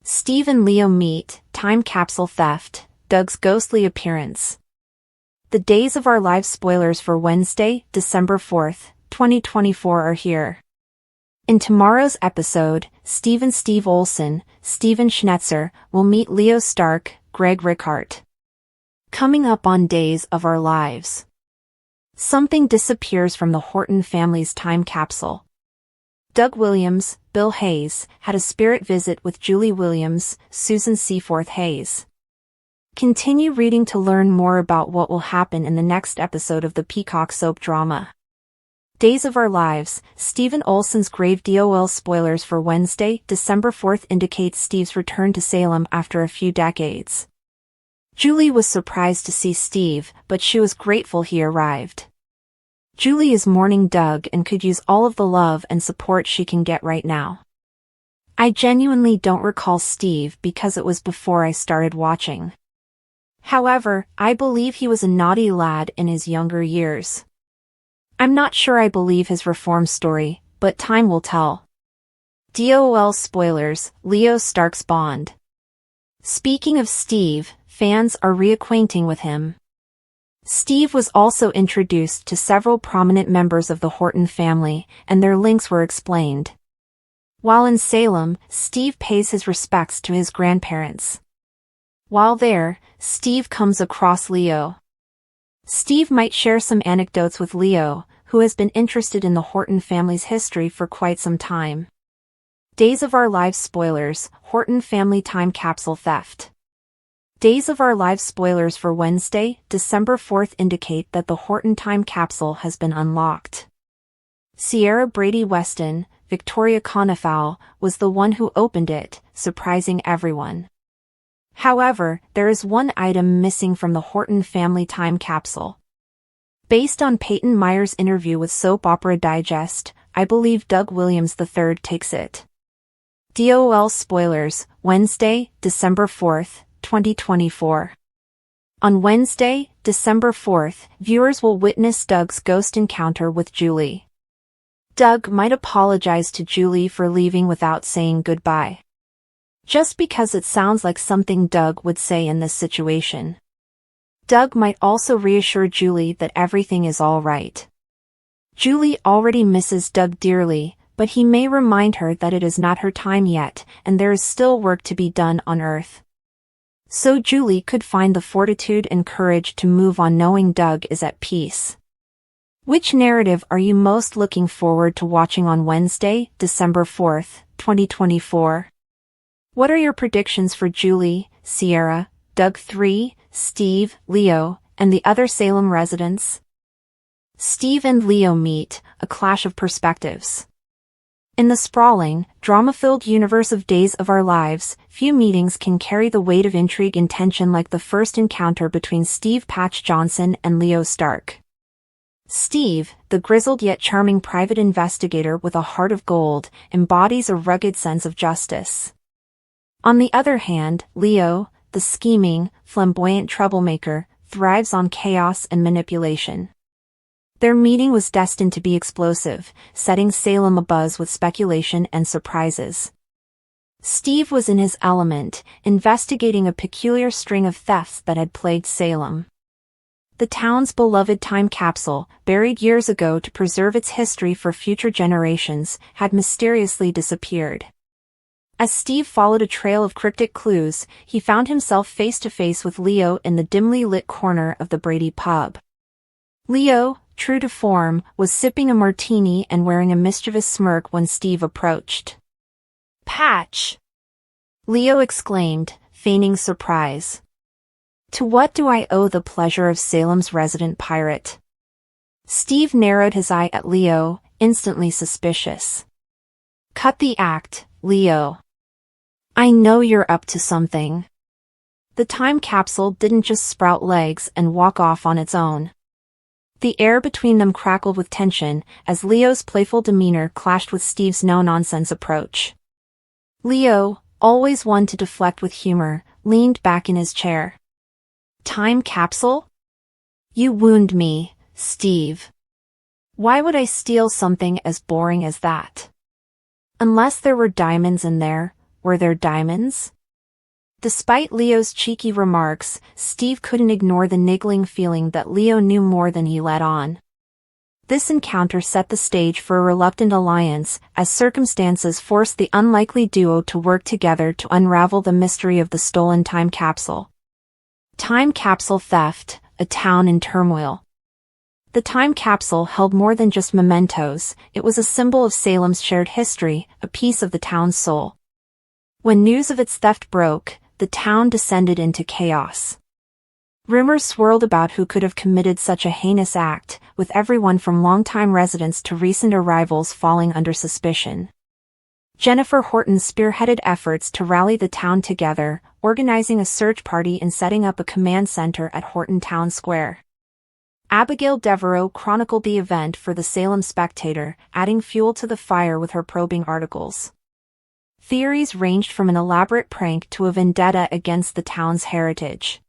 Steve and Leo meet, time capsule theft, Doug's ghostly appearance. The Days of Our Lives spoilers for Wednesday, December 4th, 2024 are here. In tomorrow's episode, Steve Olsen, Steven Schnetzer, will meet Leo Stark, Greg Rickhart. Coming up on Days of Our Lives. Something disappears from the Horton family's time capsule. Doug Williams, Bill Hayes, had a spirit visit with Julie Williams, Susan Seaforth Hayes. Continue reading to learn more about what will happen in the next episode of the Peacock soap drama. Days of Our Lives, Steven Olsen's grave DOL spoilers for Wednesday, December 4th indicate Steve's return to Salem after a few decades. Julie was surprised to see Steve, but she was grateful he arrived. Julie is mourning Doug and could use all of the love and support she can get right now. I genuinely don't recall Steve because it was before I started watching. However, I believe he was a naughty lad in his younger years. I'm not sure I believe his reform story, but time will tell. DOL spoilers, Leo Stark's bond. Speaking of Steve, fans are reacquainting with him. Steve was also introduced to several prominent members of the Horton family, and their links were explained. While in Salem, Steve pays his respects to his grandparents. While there, Steve comes across Leo. Steve might share some anecdotes with Leo, who has been interested in the Horton family's history for quite some time. Days of Our Lives spoilers, Horton family time capsule theft. Days of Our Lives spoilers for Wednesday, December 4th indicate that the Horton time capsule has been unlocked. Sierra Brady Weston, Victoria Conifal, was the one who opened it, surprising everyone. However, there is one item missing from the Horton family time capsule. Based on Peyton Meyer's interview with Soap Opera Digest, I believe Doug Williams III takes it. DOL spoilers, Wednesday, December 4th, 2024. On Wednesday, December 4th, viewers will witness Doug's ghost encounter with Julie. Doug might apologize to Julie for leaving without saying goodbye. Just because it sounds like something Doug would say in this situation. Doug might also reassure Julie that everything is all right. Julie already misses Doug dearly, but he may remind her that it is not her time yet, and there is still work to be done on Earth. So Julie could find the fortitude and courage to move on knowing Doug is at peace. Which narrative are you most looking forward to watching on Wednesday, December 4th, 2024? What are your predictions for Julie, Sierra, Doug III, Steve, Leo, and the other Salem residents? Steve and Leo meet, a clash of perspectives. In the sprawling, drama-filled universe of Days of Our Lives, few meetings can carry the weight of intrigue and tension like the first encounter between Steve Patch Johnson and Leo Stark. Steve, the grizzled yet charming private investigator with a heart of gold, embodies a rugged sense of justice. On the other hand, Leo, the scheming, flamboyant troublemaker, thrives on chaos and manipulation. Their meeting was destined to be explosive, setting Salem abuzz with speculation and surprises. Steve was in his element, investigating a peculiar string of thefts that had plagued Salem. The town's beloved time capsule, buried years ago to preserve its history for future generations, had mysteriously disappeared. As Steve followed a trail of cryptic clues, he found himself face to face with Leo in the dimly lit corner of the Brady pub. Leo, true to form, was sipping a martini and wearing a mischievous smirk when Steve approached. "Patch!" Leo exclaimed, feigning surprise. "To what do I owe the pleasure of Salem's resident pirate?" Steve narrowed his eye at Leo, instantly suspicious. "Cut the act, Leo. I know you're up to something." The time capsule didn't just sprout legs and walk off on its own. The air between them crackled with tension, as Leo's playful demeanor clashed with Steve's no-nonsense approach. Leo, always one to deflect with humor, leaned back in his chair. "Time capsule? You wound me, Steve. Why would I steal something as boring as that? Unless there were diamonds in there, Were there diamonds? Despite Leo's cheeky remarks, Steve couldn't ignore the niggling feeling that Leo knew more than he let on. This encounter set the stage for a reluctant alliance, as circumstances forced the unlikely duo to work together to unravel the mystery of the stolen time capsule. Time capsule theft, a town in turmoil. The time capsule held more than just mementos, it was a symbol of Salem's shared history, a piece of the town's soul. When news of its theft broke, the town descended into chaos. Rumors swirled about who could have committed such a heinous act, with everyone from longtime residents to recent arrivals falling under suspicion. Jennifer Horton spearheaded efforts to rally the town together, organizing a search party and setting up a command center at Horton Town Square. Abigail Devereaux chronicled the event for the Salem Spectator, adding fuel to the fire with her probing articles. Theories ranged from an elaborate prank to a vendetta against the town's heritage.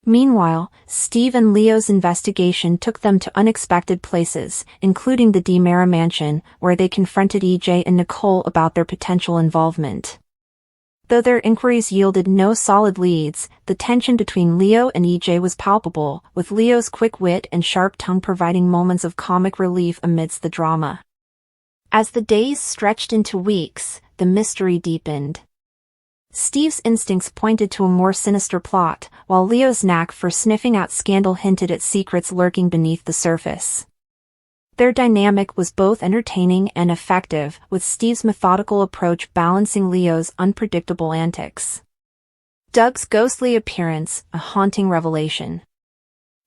Meanwhile, Steve and Leo's investigation took them to unexpected places, including the DiMera mansion, where they confronted EJ and Nicole about their potential involvement. Though their inquiries yielded no solid leads, the tension between Leo and EJ was palpable, with Leo's quick wit and sharp tongue providing moments of comic relief amidst the drama. As the days stretched into weeks, the mystery deepened. Steve's instincts pointed to a more sinister plot, while Leo's knack for sniffing out scandal hinted at secrets lurking beneath the surface. Their dynamic was both entertaining and effective, with Steve's methodical approach balancing Leo's unpredictable antics. Doug's ghostly appearance, a haunting revelation.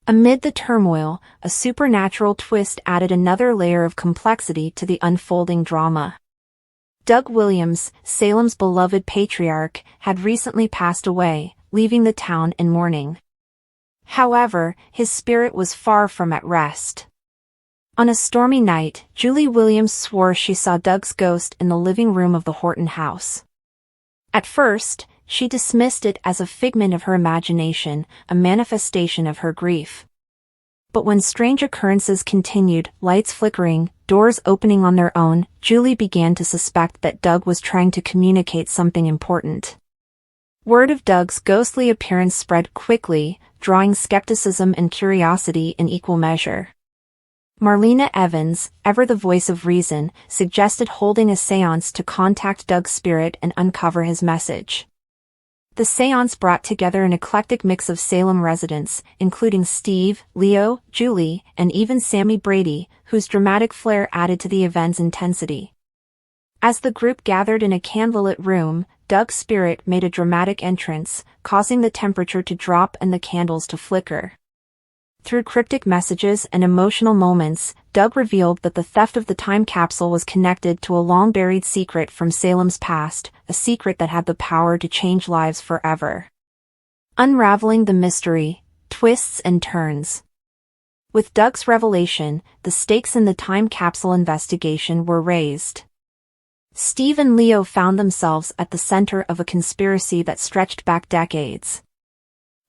Amid the turmoil, a supernatural twist added another layer of complexity to the unfolding drama. Doug Williams, Salem's beloved patriarch, had recently passed away, leaving the town in mourning. However, his spirit was far from at rest. On a stormy night, Julie Williams swore she saw Doug's ghost in the living room of the Horton house. At first, she dismissed it as a figment of her imagination, a manifestation of her grief. But when strange occurrences continued, lights flickering, doors opening on their own, Julie began to suspect that Doug was trying to communicate something important. Word of Doug's ghostly appearance spread quickly, drawing skepticism and curiosity in equal measure. Marlena Evans, ever the voice of reason, suggested holding a seance to contact Doug's spirit and uncover his message. The seance brought together an eclectic mix of Salem residents, including Steve, Leo, Julie, and even Sammy Brady, whose dramatic flair added to the event's intensity. As the group gathered in a candlelit room, Doug's spirit made a dramatic entrance, causing the temperature to drop and the candles to flicker. Through cryptic messages and emotional moments, Doug revealed that the theft of the time capsule was connected to a long-buried secret from Salem's past, a secret that had the power to change lives forever. Unraveling the mystery, twists and turns. With Doug's revelation, the stakes in the time capsule investigation were raised. Steve and Leo found themselves at the center of a conspiracy that stretched back decades.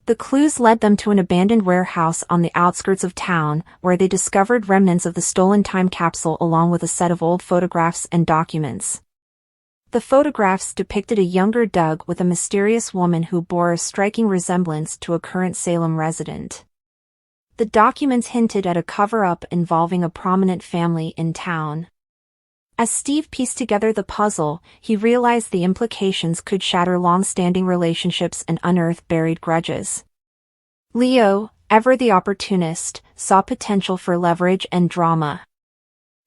The clues led them to an abandoned warehouse on the outskirts of town, where they discovered remnants of the stolen time capsule along with a set of old photographs and documents. The photographs depicted a younger Doug with a mysterious woman who bore a striking resemblance to a current Salem resident. The documents hinted at a cover-up involving a prominent family in town. As Steve pieced together the puzzle, he realized the implications could shatter long-standing relationships and unearth buried grudges. Leo, ever the opportunist, saw potential for leverage and drama.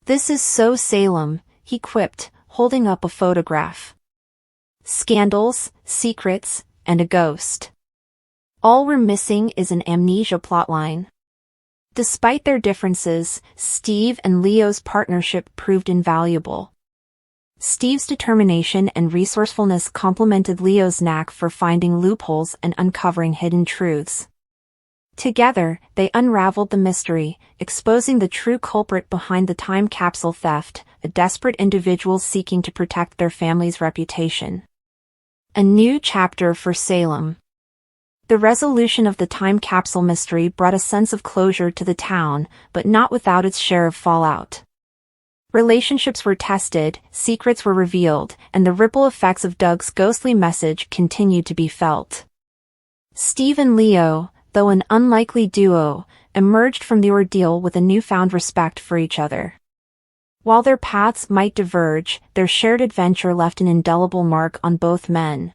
"This is so Salem," he quipped, holding up a photograph. "Scandals, secrets, and a ghost. All we're missing is an amnesia plotline." Despite their differences, Steve and Leo's partnership proved invaluable. Steve's determination and resourcefulness complemented Leo's knack for finding loopholes and uncovering hidden truths. Together, they unraveled the mystery, exposing the true culprit behind the time capsule theft, a desperate individual seeking to protect their family's reputation. A new chapter for Salem. The resolution of the time capsule mystery brought a sense of closure to the town, but not without its share of fallout. Relationships were tested, secrets were revealed, and the ripple effects of Doug's ghostly message continued to be felt. Steve and Leo, though an unlikely duo, emerged from the ordeal with a newfound respect for each other. While their paths might diverge, their shared adventure left an indelible mark on both men.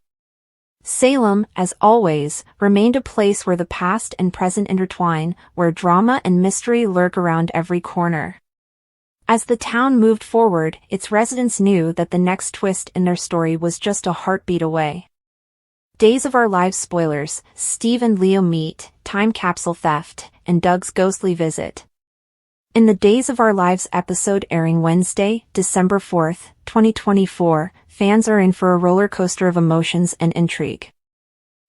Salem, as always, remained a place where the past and present intertwine, where drama and mystery lurk around every corner. As the town moved forward, its residents knew that the next twist in their story was just a heartbeat away. Days of Our Lives spoilers: Steve and Leo meet, time capsule theft, and Doug's ghostly visit. In the Days of Our Lives episode airing Wednesday, December 4th, 2024, fans are in for a roller coaster of emotions and intrigue.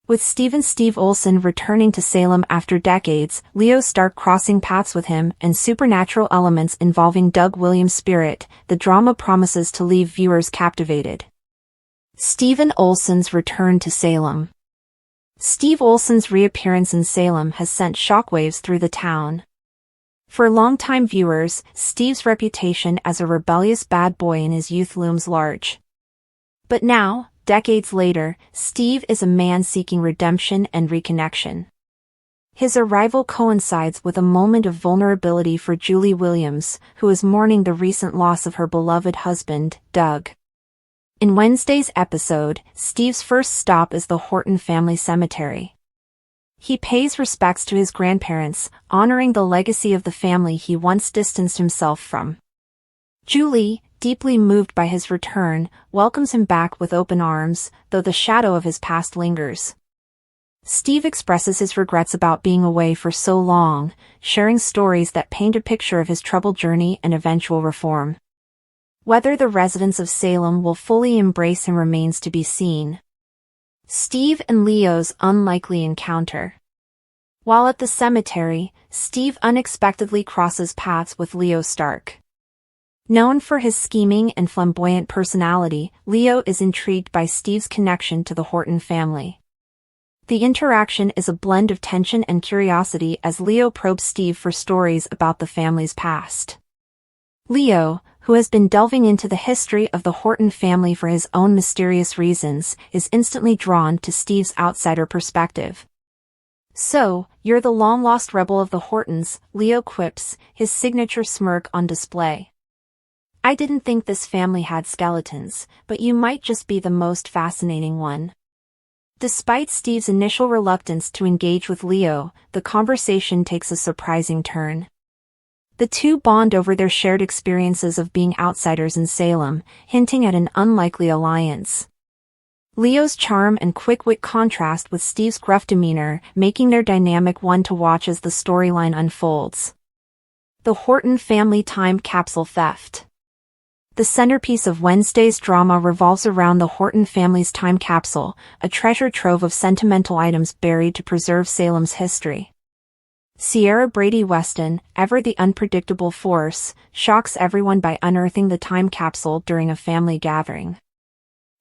With Steve Olsen returning to Salem after decades, Leo Stark crossing paths with him, and supernatural elements involving Doug Williams' spirit, the drama promises to leave viewers captivated. Stephen Olsen's return to Salem. Steve Olsen's reappearance in Salem has sent shockwaves through the town. For longtime viewers, Steve's reputation as a rebellious bad boy in his youth looms large. But now, decades later, Steve is a man seeking redemption and reconnection. His arrival coincides with a moment of vulnerability for Julie Williams, who is mourning the recent loss of her beloved husband, Doug. In Wednesday's episode, Steve's first stop is the Horton family cemetery. He pays respects to his grandparents, honoring the legacy of the family he once distanced himself from. Julie, deeply moved by his return, welcomes him back with open arms, though the shadow of his past lingers. Steve expresses his regrets about being away for so long, sharing stories that paint a picture of his troubled journey and eventual reform. Whether the residents of Salem will fully embrace him remains to be seen. Steve and Leo's unlikely encounter. While at the cemetery, Steve unexpectedly crosses paths with Leo Stark. Known for his scheming and flamboyant personality, Leo is intrigued by Steve's connection to the Horton family. The interaction is a blend of tension and curiosity as Leo probes Steve for stories about the family's past. Leo, who has been delving into the history of the Horton family for his own mysterious reasons, is instantly drawn to Steve's outsider perspective. "So, you're the long-lost rebel of the Hortons," Leo quips, his signature smirk on display. "I didn't think this family had skeletons, but you might just be the most fascinating one." Despite Steve's initial reluctance to engage with Leo, the conversation takes a surprising turn. The two bond over their shared experiences of being outsiders in Salem, hinting at an unlikely alliance. Leo's charm and quick wit contrast with Steve's gruff demeanor, making their dynamic one to watch as the storyline unfolds. The Horton family time capsule theft. The centerpiece of Wednesday's drama revolves around the Horton family's time capsule, a treasure trove of sentimental items buried to preserve Salem's history. Sierra Brady Weston, ever the unpredictable force, shocks everyone by unearthing the time capsule during a family gathering.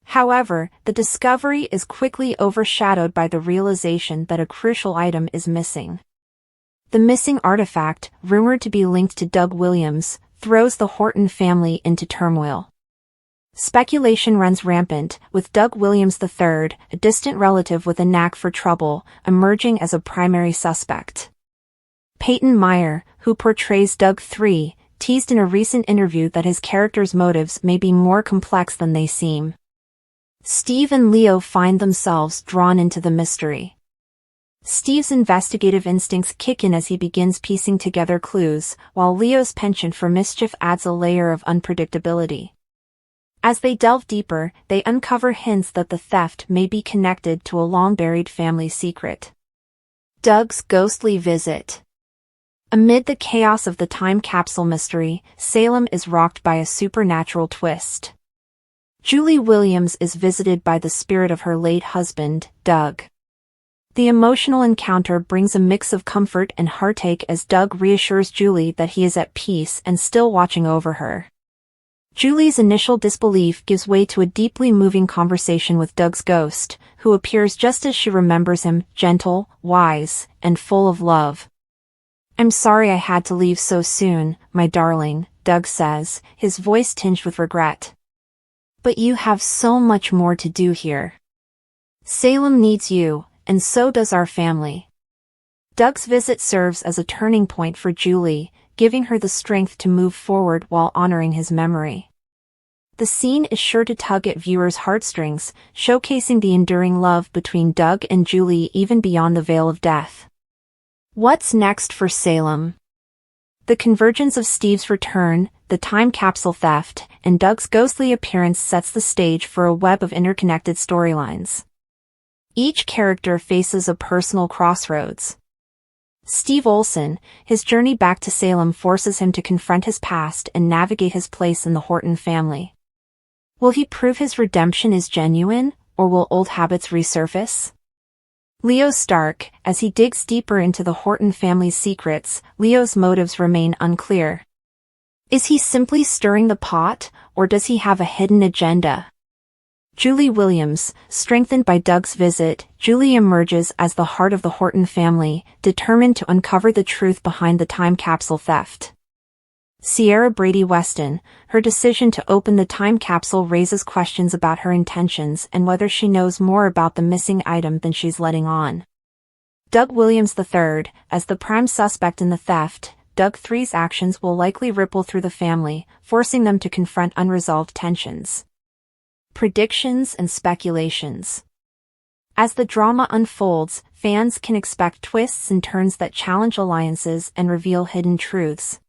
However, the discovery is quickly overshadowed by the realization that a crucial item is missing. The missing artifact, rumored to be linked to Doug Williams, throws the Horton family into turmoil. Speculation runs rampant, with Doug Williams III, a distant relative with a knack for trouble, emerging as a primary suspect. Peyton Meyer, who portrays Doug III, teased in a recent interview that his character's motives may be more complex than they seem. Steve and Leo find themselves drawn into the mystery. Steve's investigative instincts kick in as he begins piecing together clues, while Leo's penchant for mischief adds a layer of unpredictability. As they delve deeper, they uncover hints that the theft may be connected to a long-buried family secret. Doug's ghostly visit. Amid the chaos of the time capsule mystery, Salem is rocked by a supernatural twist. Julie Williams is visited by the spirit of her late husband, Doug. The emotional encounter brings a mix of comfort and heartache as Doug reassures Julie that he is at peace and still watching over her. Julie's initial disbelief gives way to a deeply moving conversation with Doug's ghost, who appears just as she remembers him, gentle, wise, and full of love. I'm sorry I had to leave so soon, my darling, Doug says, his voice tinged with regret. But you have so much more to do here. Salem needs you, and so does our family. Doug's visit serves as a turning point for Julie, giving her the strength to move forward while honoring his memory. The scene is sure to tug at viewers' heartstrings, showcasing the enduring love between Doug and Julie even beyond the veil of death. What's next for Salem? The convergence of Steve's return, the time capsule theft, and Doug's ghostly appearance sets the stage for a web of interconnected storylines. Each character faces a personal crossroads. Steve Olson, his journey back to Salem forces him to confront his past and navigate his place in the Horton family. Will he prove his redemption is genuine, or will old habits resurface? Leo Stark, as he digs deeper into the Horton family's secrets, Leo's motives remain unclear. Is he simply stirring the pot, or does he have a hidden agenda? Julie Williams, strengthened by Doug's visit, Julie emerges as the heart of the Horton family, determined to uncover the truth behind the time capsule theft. Sierra Brady Weston, her decision to open the time capsule raises questions about her intentions and whether she knows more about the missing item than she's letting on. Doug Williams III, as the prime suspect in the theft, Doug III's actions will likely ripple through the family, forcing them to confront unresolved tensions. Predictions and speculations. As the drama unfolds, fans can expect twists and turns that challenge alliances and reveal hidden truths.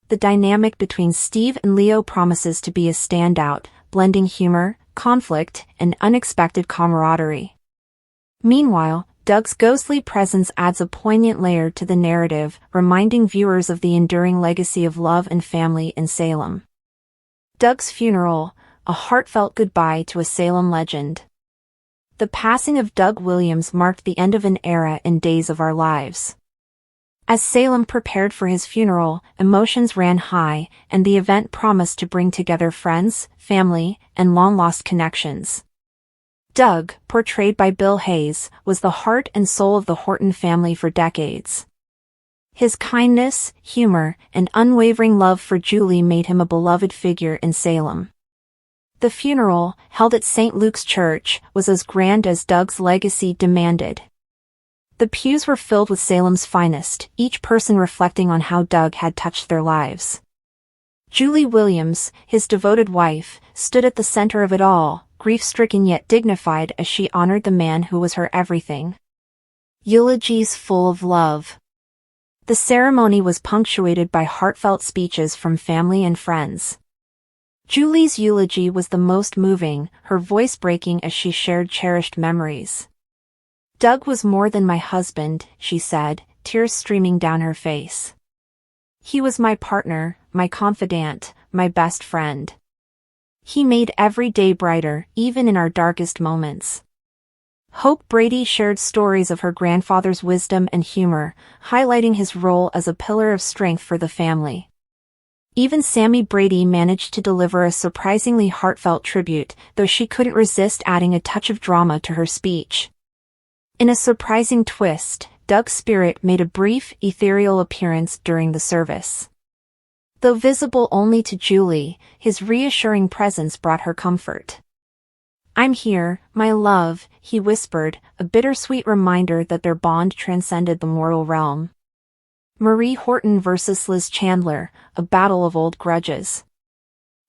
The dynamic between Steve and Leo promises to be a standout, blending humor, conflict, and unexpected camaraderie. Meanwhile, Doug's ghostly presence adds a poignant layer to the narrative, reminding viewers of the enduring legacy of love and family in Salem. Doug's funeral, a heartfelt goodbye to a Salem legend. The passing of Doug Williams marked the end of an era in Days of Our Lives. As Salem prepared for his funeral, emotions ran high, and the event promised to bring together friends, family, and long-lost connections. Doug, portrayed by Bill Hayes, was the heart and soul of the Horton family for decades. His kindness, humor, and unwavering love for Julie made him a beloved figure in Salem. The funeral, held at St. Luke's Church, was as grand as Doug's legacy demanded. The pews were filled with Salem's finest, each person reflecting on how Doug had touched their lives. Julie Williams, his devoted wife, stood at the center of it all, grief-stricken yet dignified as she honored the man who was her everything. Eulogies full of love. The ceremony was punctuated by heartfelt speeches from family and friends. Julie's eulogy was the most moving, her voice breaking as she shared cherished memories. Doug was more than my husband, she said, tears streaming down her face. He was my partner, my confidant, my best friend. He made every day brighter, even in our darkest moments. Hope Brady shared stories of her grandfather's wisdom and humor, highlighting his role as a pillar of strength for the family. Even Sammy Brady managed to deliver a surprisingly heartfelt tribute, though she couldn't resist adding a touch of drama to her speech. In a surprising twist, Doug's spirit made a brief, ethereal appearance during the service. Though visible only to Julie, his reassuring presence brought her comfort. "I'm here, my love," he whispered, a bittersweet reminder that their bond transcended the mortal realm. Marie Horton versus Liz Chandler, a battle of old grudges.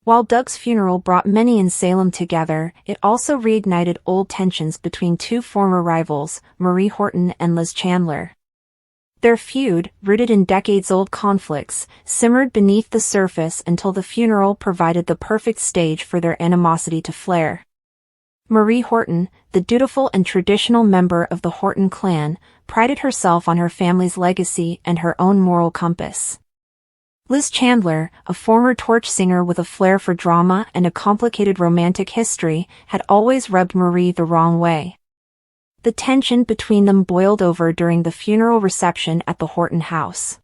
While Doug's funeral brought many in Salem together, it also reignited old tensions between two former rivals, Marie Horton and Liz Chandler. Their feud, rooted in decades-old conflicts, simmered beneath the surface until the funeral provided the perfect stage for their animosity to flare. Marie Horton, the dutiful and traditional member of the Horton clan, prided herself on her family's legacy and her own moral compass. Liz Chandler, a former torch singer with a flair for drama and a complicated romantic history, had always rubbed Marie the wrong way. The tension between them boiled over during the funeral reception at the Horton house.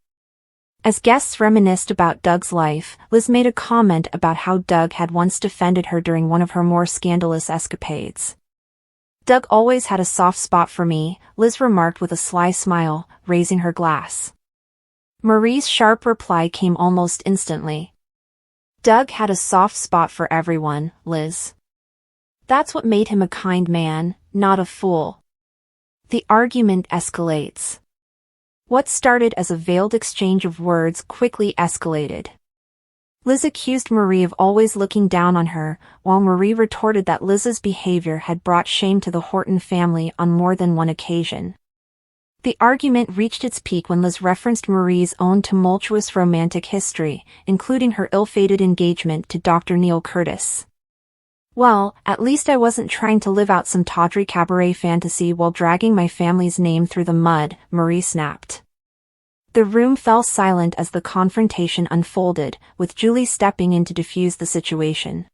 As guests reminisced about Doug's life, Liz made a comment about how Doug had once defended her during one of her more scandalous escapades. "Doug always had a soft spot for me," Liz remarked with a sly smile, raising her glass. Marie's sharp reply came almost instantly. Doug had a soft spot for everyone, Liz. That's what made him a kind man, not a fool. The argument escalates. What started as a veiled exchange of words quickly escalated. Liz accused Marie of always looking down on her, while Marie retorted that Liz's behavior had brought shame to the Horton family on more than one occasion. The argument reached its peak when Liz referenced Marie's own tumultuous romantic history, including her ill-fated engagement to Dr. Neil Curtis. Well, at least I wasn't trying to live out some tawdry cabaret fantasy while dragging my family's name through the mud, Marie snapped. The room fell silent as the confrontation unfolded, with Julie stepping in to defuse the situation.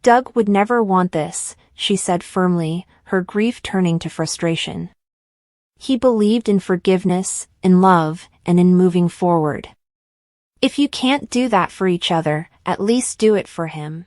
Doug would never want this, she said firmly, her grief turning to frustration. He believed in forgiveness, in love, and in moving forward. If you can't do that for each other, at least do it for him.